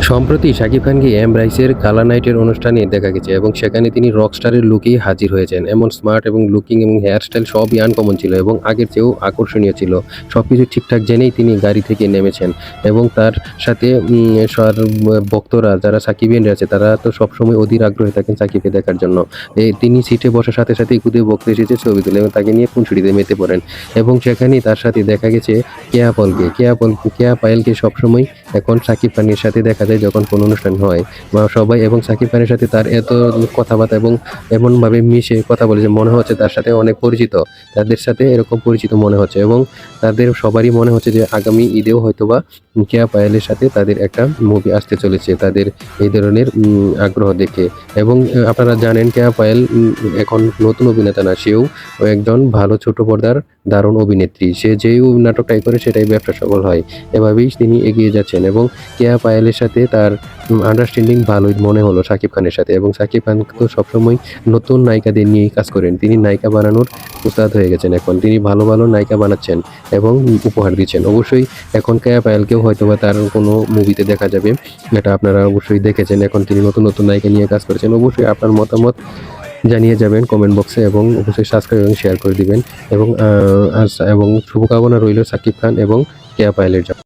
সম্প্রতি শাকিব খানকে এমব্রাইসের গালা নাইটের অনুষ্ঠানে দেখা গেছে এবং সেখানে তিনি রকস্টারের লুকেই হাজির হয়েছেন। এমন স্মার্ট এবং লুকিং এবং হেয়ারস্টাইল সবই আনকমন ছিল এবং আগের চেয়েও আকর্ষণীয় ছিল। সবকিছু ঠিকঠাক জেনেই তিনি গাড়ি থেকে নেমেছেন এবং তার সাথে ভক্তরা যারা সাকিবিয়ানরা আছে তারা তো সবসময় অধীর আগ্রহে থাকেন সাকিবকে দেখার জন্য। তিনি সিটে বসার সাথে সাথেই খুদে বক্তা এসেছে ছবি তুলে এবং তাকে নিয়ে খুনসুটিতে মেতে পড়েন এবং সেখানেই তার সাথে দেখা গেছে কেয়া পায়েলকে সবসময় এখন সাকিব খানের সাথে দেখা যায় যখন কোনো অনুষ্ঠান হয় বা সবাই এবং সাকিব খানের সাথে তার এত কথাবার্তা এবং এমনভাবে মিশে কথা বলে যে মনে হচ্ছে তার সাথে অনেক পরিচিত, তাদের সাথে এরকম পরিচিত মনে হচ্ছে এবং তাদের সবারই মনে হচ্ছে যে আগামী ঈদেও হয়তোবা কেয়া পায়েলের সাথে তাদের একটা মুভি আসতে চলেছে তাদের এই ধরনের আগ্রহ দেখে। এবং আপনারা জানেন কেয়া পায়েল এখন নতুন অভিনেতা না, সেও একজন ভালো ছোট পর্দার দারুণ অভিনেত্রী। সে যেই নাটকটাই করে সেটাই ব্যবসা সফল হয়। এভাবেই তিনি এগিয়ে যাচ্ছেন এবং কেয়া পায়েলের সাথে তার আন্ডারস্ট্যান্ডিং ভালোই মনে হলো সাকিব খানের সাথে। এবং সাকিব খান তো সবসময় নতুন নায়িকাদের নিয়েই কাজ করেন, তিনি নায়িকা বানানোর উস্তাদ হয়ে গেছেন। এখন তিনি ভালো ভালো নায়িকা বানাচ্ছেন এবং উপহার দিচ্ছেন। অবশ্যই এখন কেয়া পায়েলকেও হয়তোবা তার কোনো মুভিতে দেখা যাবে, এটা আপনারা অবশ্যই দেখেছেন। এখন তিনি নতুন নতুন নায়িকা নিয়ে কাজ করেছেন। অবশ্যই আপনার মতামত জানিয়ে যাবেন কমেন্ট বক্সে এবং অবশ্যই সাবস্ক্রাইব এবং শেয়ার করে দিবেন এবং শুভকামনা রইল সাকিব খান এবং কেয়া পায়েলের জন্য।